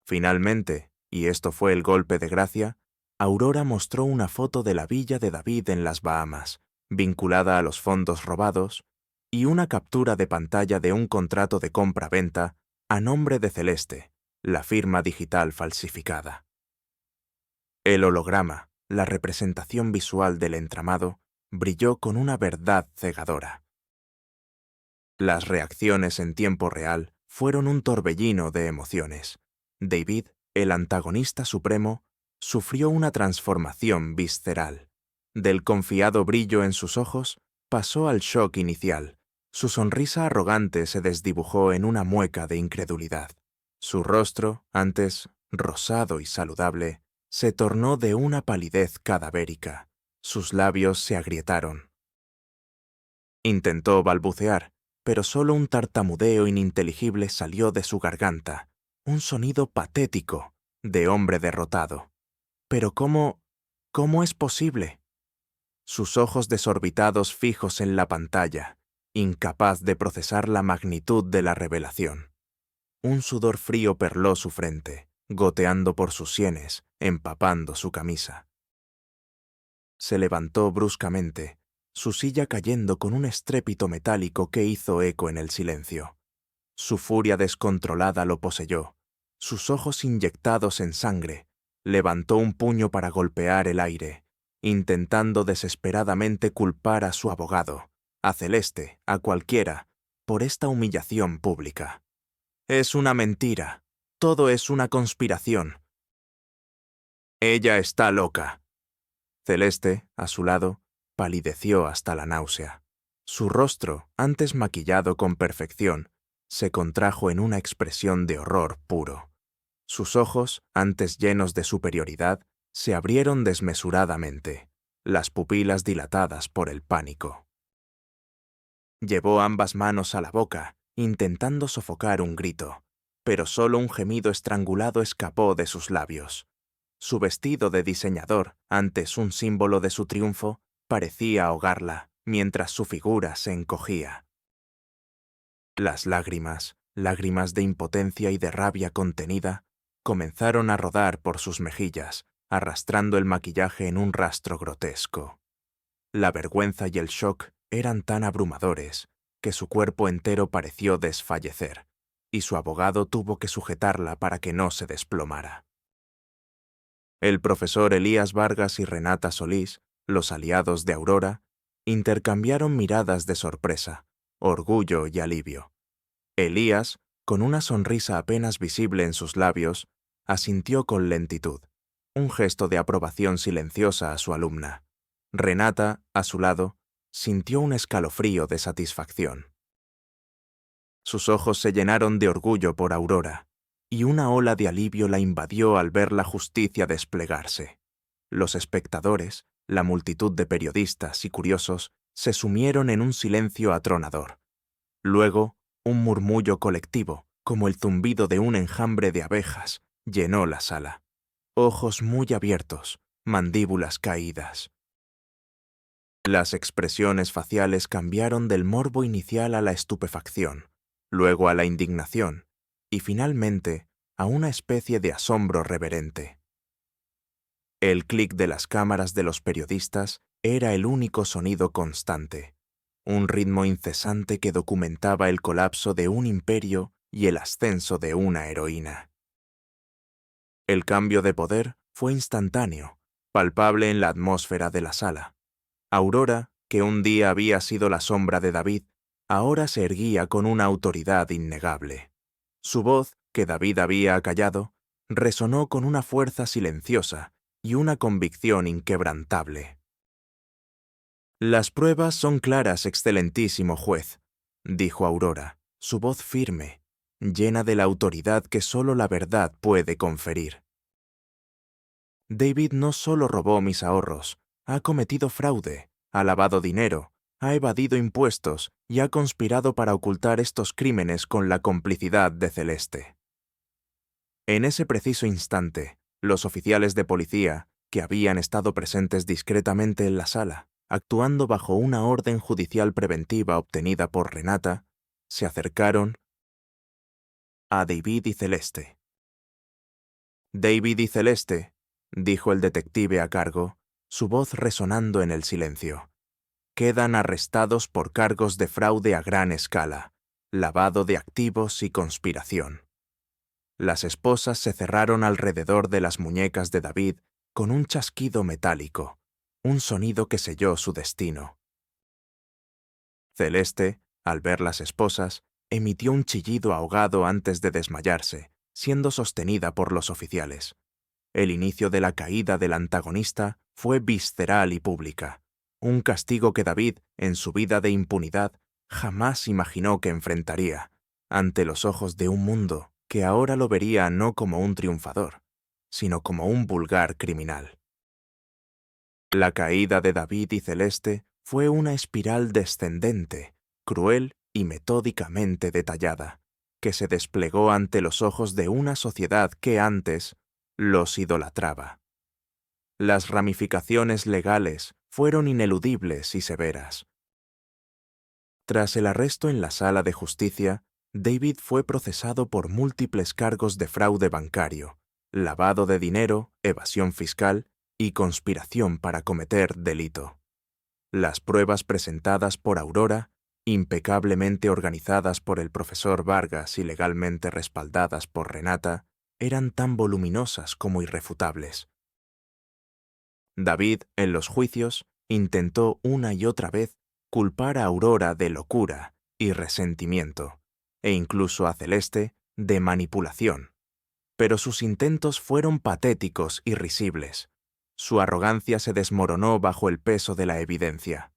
Finalmente, y esto fue el golpe de gracia, Aurora mostró una foto de la villa de David en las Bahamas, vinculada a los fondos robados, y una captura de pantalla de un contrato de compra-venta a nombre de Celeste, la firma digital falsificada. El holograma, la representación visual del entramado, brilló con una verdad cegadora. Las reacciones en tiempo real fueron un torbellino de emociones. David, el antagonista supremo, sufrió una transformación visceral. Del confiado brillo en sus ojos, pasó al shock inicial. Su sonrisa arrogante se desdibujó en una mueca de incredulidad. Su rostro, antes rosado y saludable, se tornó de una palidez cadavérica. Sus labios se agrietaron. Intentó balbucear, pero solo un tartamudeo ininteligible salió de su garganta, un sonido patético, de hombre derrotado. Pero ¿cómo es posible? Sus ojos desorbitados fijos en la pantalla, incapaz de procesar la magnitud de la revelación. Un sudor frío perló su frente, goteando por sus sienes, empapando su camisa. Se levantó bruscamente, su silla cayendo con un estrépito metálico que hizo eco en el silencio. Su furia descontrolada lo poseyó. Sus ojos inyectados en sangre, levantó un puño para golpear el aire, intentando desesperadamente culpar a su abogado, a Celeste, a cualquiera, por esta humillación pública. Es una mentira. Todo es una conspiración. Ella está loca. Celeste, a su lado, palideció hasta la náusea. Su rostro, antes maquillado con perfección, se contrajo en una expresión de horror puro. Sus ojos, antes llenos de superioridad, se abrieron desmesuradamente, las pupilas dilatadas por el pánico. Llevó ambas manos a la boca, intentando sofocar un grito, pero solo un gemido estrangulado escapó de sus labios. Su vestido de diseñador, antes un símbolo de su triunfo, parecía ahogarla, mientras su figura se encogía. Las lágrimas de impotencia y de rabia contenida, comenzaron a rodar por sus mejillas, arrastrando el maquillaje en un rastro grotesco. La vergüenza y el shock eran tan abrumadores que su cuerpo entero pareció desfallecer, y su abogado tuvo que sujetarla para que no se desplomara. El profesor Elías Vargas y Renata Solís, los aliados de Aurora, intercambiaron miradas de sorpresa, orgullo y alivio. Elías, con una sonrisa apenas visible en sus labios, asintió con lentitud, un gesto de aprobación silenciosa a su alumna. Renata, a su lado, sintió un escalofrío de satisfacción. Sus ojos se llenaron de orgullo por Aurora, y una ola de alivio la invadió al ver la justicia desplegarse. Los espectadores, la multitud de periodistas y curiosos, se sumieron en un silencio atronador. Luego, un murmullo colectivo, como el zumbido de un enjambre de abejas, llenó la sala. Ojos muy abiertos, mandíbulas caídas. Las expresiones faciales cambiaron del morbo inicial a la estupefacción, luego a la indignación, y finalmente a una especie de asombro reverente. El clic de las cámaras de los periodistas era el único sonido constante, un ritmo incesante que documentaba el colapso de un imperio y el ascenso de una heroína. El cambio de poder fue instantáneo. palpable en la atmósfera de la sala. Aurora, que un día había sido la sombra de David, ahora se erguía con una autoridad innegable. Su voz, que David había acallado, resonó con una fuerza silenciosa y una convicción inquebrantable. «Las pruebas son claras, excelentísimo juez», dijo Aurora, su voz firme, llena de la autoridad que solo la verdad puede conferir. David no solo robó mis ahorros, ha cometido fraude, ha lavado dinero, ha evadido impuestos y ha conspirado para ocultar estos crímenes con la complicidad de Celeste. En ese preciso instante, los oficiales de policía, que habían estado presentes discretamente en la sala, actuando bajo una orden judicial preventiva obtenida por Renata, se acercaron a David y Celeste. «David y Celeste», dijo el detective a cargo, su voz resonando en el silencio, «quedan arrestados por cargos de fraude a gran escala, lavado de activos y conspiración». Las esposas se cerraron alrededor de las muñecas de David con un chasquido metálico, un sonido que selló su destino. Celeste, al ver las esposas, emitió un chillido ahogado antes de desmayarse, siendo sostenida por los oficiales. El inicio de la caída del antagonista fue visceral y pública, un castigo que David, en su vida de impunidad, jamás imaginó que enfrentaría, ante los ojos de un mundo que ahora lo vería no como un triunfador, sino como un vulgar criminal. La caída de David y Celeste fue una espiral descendente, cruel y metódicamente detallada, que se desplegó ante los ojos de una sociedad que antes los idolatraba. Las ramificaciones legales fueron ineludibles y severas. Tras el arresto en la sala de justicia, David fue procesado por múltiples cargos de fraude bancario, lavado de dinero, evasión fiscal y conspiración para cometer delito. Las pruebas presentadas por Aurora, impecablemente organizadas por el profesor Vargas y legalmente respaldadas por Renata, eran tan voluminosas como irrefutables. David, en los juicios, intentó una y otra vez culpar a Aurora de locura y resentimiento, e incluso a Celeste de manipulación. Pero sus intentos fueron patéticos y risibles. Su arrogancia se desmoronó bajo el peso de la evidencia.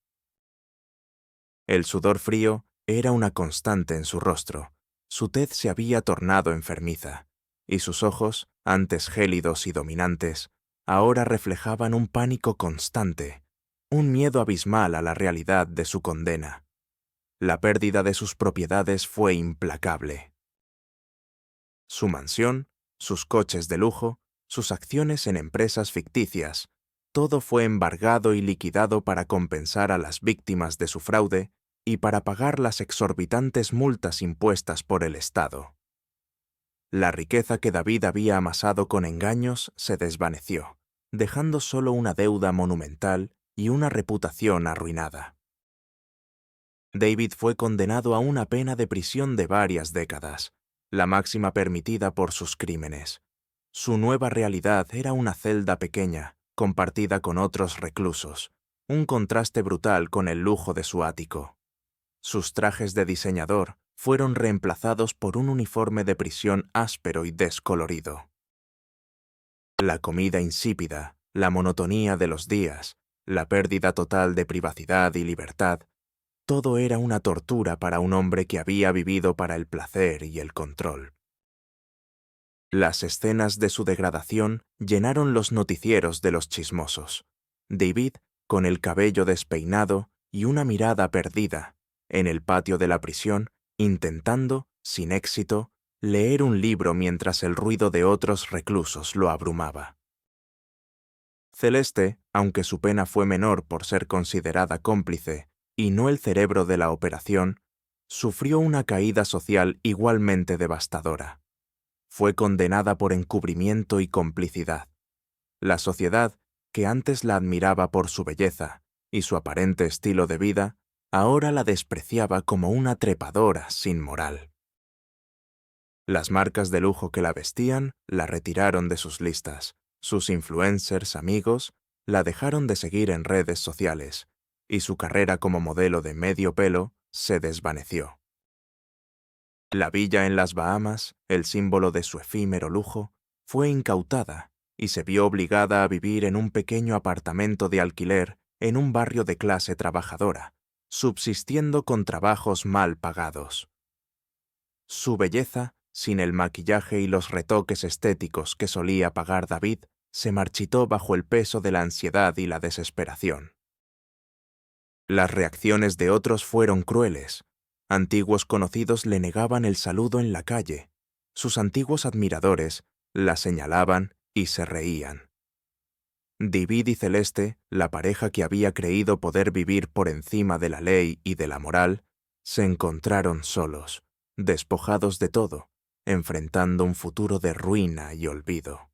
El sudor frío era una constante en su rostro, su tez se había tornado enfermiza, y sus ojos, antes gélidos y dominantes, ahora reflejaban un pánico constante, un miedo abismal a la realidad de su condena. La pérdida de sus propiedades fue implacable. Su mansión, sus coches de lujo, sus acciones en empresas ficticias, todo fue embargado y liquidado para compensar a las víctimas de su fraude y para pagar las exorbitantes multas impuestas por el Estado. La riqueza que David había amasado con engaños se desvaneció, dejando solo una deuda monumental y una reputación arruinada. David fue condenado a una pena de prisión de varias décadas, la máxima permitida por sus crímenes. Su nueva realidad era una celda pequeña, compartida con otros reclusos, un contraste brutal con el lujo de su ático. Sus trajes de diseñador fueron reemplazados por un uniforme de prisión áspero y descolorido. La comida insípida, la monotonía de los días, la pérdida total de privacidad y libertad, todo era una tortura para un hombre que había vivido para el placer y el control. Las escenas de su degradación llenaron los noticieros de los chismosos. David, con el cabello despeinado y una mirada perdida, en el patio de la prisión, intentando, sin éxito, leer un libro mientras el ruido de otros reclusos lo abrumaba. Celeste, aunque su pena fue menor por ser considerada cómplice y no el cerebro de la operación, sufrió una caída social igualmente devastadora. Fue condenada por encubrimiento y complicidad. La sociedad, que antes la admiraba por su belleza y su aparente estilo de vida, ahora la despreciaba como una trepadora sin moral. Las marcas de lujo que la vestían la retiraron de sus listas. Sus influencers amigos la dejaron de seguir en redes sociales, y su carrera como modelo de medio pelo se desvaneció. La villa en las Bahamas, el símbolo de su efímero lujo, fue incautada y se vio obligada a vivir en un pequeño apartamento de alquiler en un barrio de clase trabajadora, subsistiendo con trabajos mal pagados. Su belleza, sin el maquillaje y los retoques estéticos que solía pagar David, se marchitó bajo el peso de la ansiedad y la desesperación. Las reacciones de otros fueron crueles. Antiguos conocidos le negaban el saludo en la calle. Sus antiguos admiradores la señalaban y se reían. David y Celeste, la pareja que había creído poder vivir por encima de la ley y de la moral, se encontraron solos, despojados de todo, enfrentando un futuro de ruina y olvido.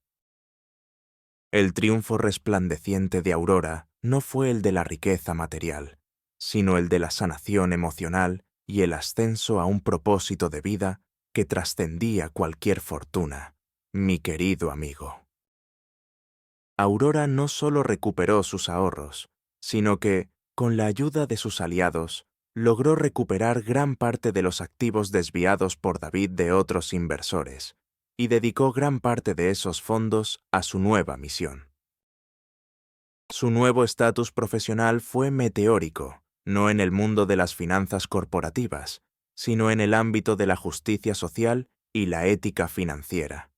El triunfo resplandeciente de Aurora no fue el de la riqueza material, sino el de la sanación emocional y el ascenso a un propósito de vida que trascendía cualquier fortuna, mi querido amigo. Aurora no solo recuperó sus ahorros, sino que, con la ayuda de sus aliados, logró recuperar gran parte de los activos desviados por David de otros inversores, y dedicó gran parte de esos fondos a su nueva misión. Su nuevo estatus profesional fue meteórico, no en el mundo de las finanzas corporativas, sino en el ámbito de la justicia social y la ética financiera.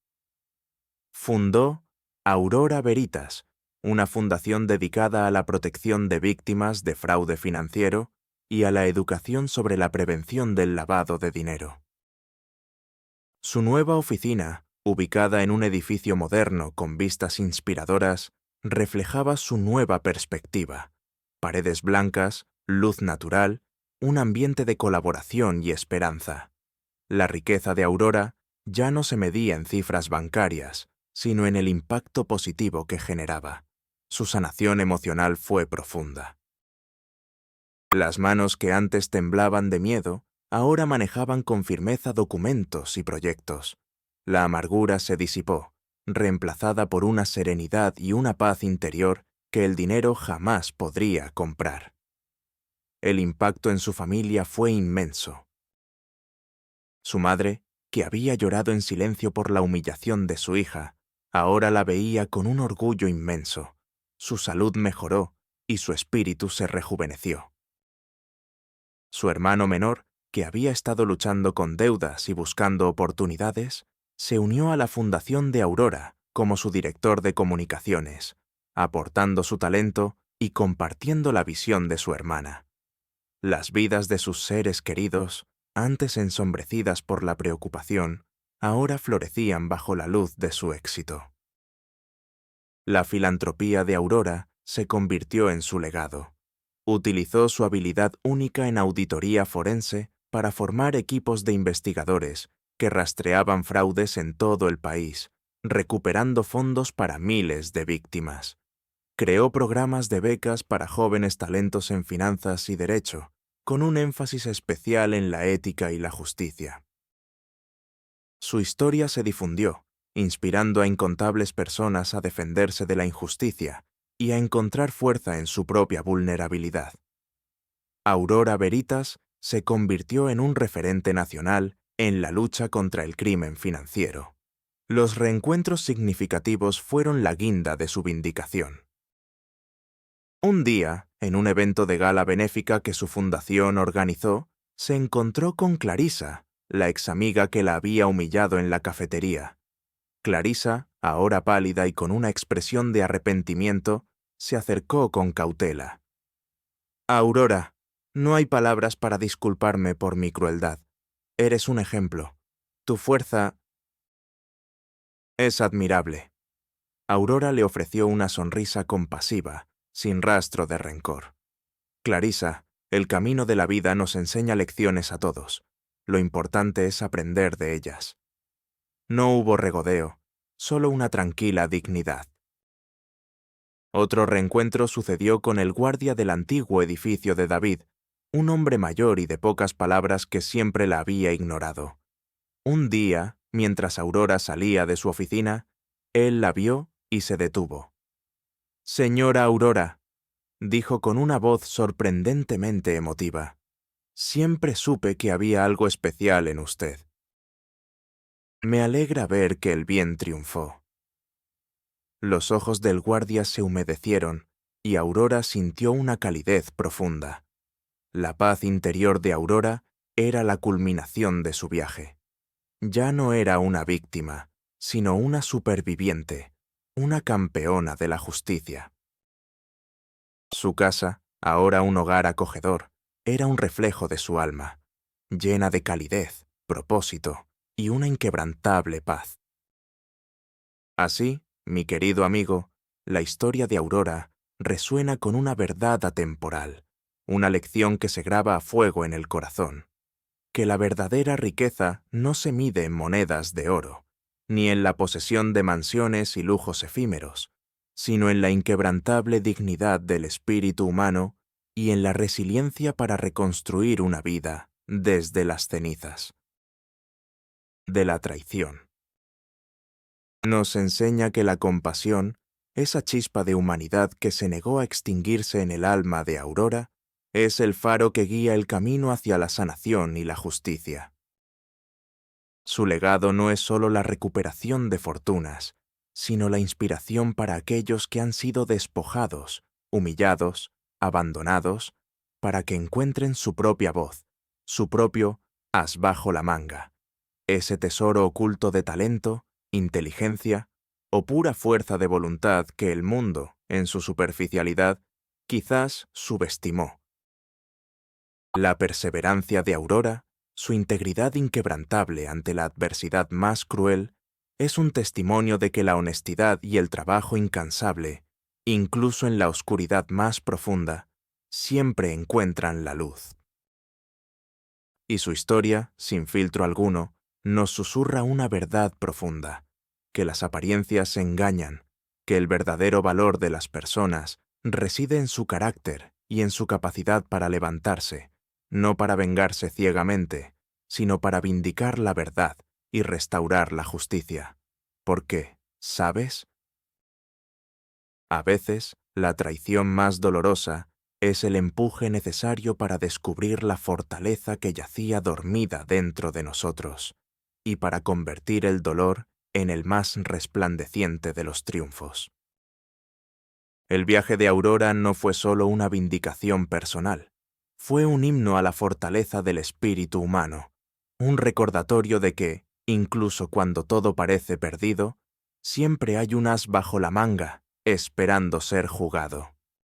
Fundó Aurora Veritas, una fundación dedicada a la protección de víctimas de fraude financiero y a la educación sobre la prevención del lavado de dinero. Su nueva oficina, ubicada en un edificio moderno con vistas inspiradoras, reflejaba su nueva perspectiva: paredes blancas, luz natural, un ambiente de colaboración y esperanza. La riqueza de Aurora ya no se medía en cifras bancarias, sino en el impacto positivo que generaba. Su sanación emocional fue profunda. Las manos que antes temblaban de miedo, ahora manejaban con firmeza documentos y proyectos. La amargura se disipó, reemplazada por una serenidad y una paz interior que el dinero jamás podría comprar. El impacto en su familia fue inmenso. Su madre, que había llorado en silencio por la humillación de su hija, ahora la veía con un orgullo inmenso. Su salud mejoró y su espíritu se rejuveneció. Su hermano menor, que había estado luchando con deudas y buscando oportunidades, se unió a la fundación de Aurora como su director de comunicaciones, aportando su talento y compartiendo la visión de su hermana. Las vidas de sus seres queridos, antes ensombrecidas por la preocupación, ahora florecían bajo la luz de su éxito. La filantropía de Aurora se convirtió en su legado. Utilizó su habilidad única en auditoría forense para formar equipos de investigadores que rastreaban fraudes en todo el país, recuperando fondos para miles de víctimas. Creó programas de becas para jóvenes talentos en finanzas y derecho, con un énfasis especial en la ética y la justicia. Su historia se difundió, inspirando a incontables personas a defenderse de la injusticia y a encontrar fuerza en su propia vulnerabilidad. Aurora Veritas se convirtió en un referente nacional en la lucha contra el crimen financiero. Los reencuentros significativos fueron la guinda de su vindicación. Un día, en un evento de gala benéfica que su fundación organizó, se encontró con Clarisa, la examiga que la había humillado en la cafetería. Clarisa, ahora pálida y con una expresión de arrepentimiento, se acercó con cautela. «Aurora, no hay palabras para disculparme por mi crueldad. Eres un ejemplo. Tu fuerza es admirable». Aurora le ofreció una sonrisa compasiva, sin rastro de rencor. «Clarisa, el camino de la vida nos enseña lecciones a todos. Lo importante es aprender de ellas». No hubo regodeo, solo una tranquila dignidad. Otro reencuentro sucedió con el guardia del antiguo edificio de David, un hombre mayor y de pocas palabras que siempre la había ignorado. Un día, mientras Aurora salía de su oficina, él la vio y se detuvo. Señora Aurora, dijo con una voz sorprendentemente emotiva, siempre supe que había algo especial en usted. Me alegra ver que el bien triunfó. Los ojos del guardia se humedecieron y Aurora sintió una calidez profunda. La paz interior de Aurora era la culminación de su viaje. Ya no era una víctima, sino una superviviente, una campeona de la justicia. Su casa, ahora un hogar acogedor, era un reflejo de su alma, llena de calidez, propósito y una inquebrantable paz. Así, mi querido amigo, la historia de Aurora resuena con una verdad atemporal, una lección que se graba a fuego en el corazón, que la verdadera riqueza no se mide en monedas de oro, ni en la posesión de mansiones y lujos efímeros, sino en la inquebrantable dignidad del espíritu humano y en la resiliencia para reconstruir una vida desde las cenizas. De la traición. Nos enseña que la compasión, esa chispa de humanidad que se negó a extinguirse en el alma de Aurora, es el faro que guía el camino hacia la sanación y la justicia. Su legado no es solo la recuperación de fortunas, sino la inspiración para aquellos que han sido despojados, humillados, abandonados, para que encuentren su propia voz, su propio as bajo la manga, ese tesoro oculto de talento, inteligencia o pura fuerza de voluntad que el mundo, en su superficialidad, quizás subestimó. La perseverancia de Aurora, su integridad inquebrantable ante la adversidad más cruel, es un testimonio de que la honestidad y el trabajo incansable, incluso en la oscuridad más profunda, siempre encuentran la luz. Y su historia, sin filtro alguno, nos susurra una verdad profunda, que las apariencias engañan, que el verdadero valor de las personas reside en su carácter y en su capacidad para levantarse, no para vengarse ciegamente, sino para vindicar la verdad y restaurar la justicia. Porque, ¿sabes? A veces, la traición más dolorosa es el empuje necesario para descubrir la fortaleza que yacía dormida dentro de nosotros, y para convertir el dolor en el más resplandeciente de los triunfos. El viaje de Aurora no fue solo una vindicación personal, fue un himno a la fortaleza del espíritu humano, un recordatorio de que, incluso cuando todo parece perdido, siempre hay un as bajo la manga, esperando ser jugado.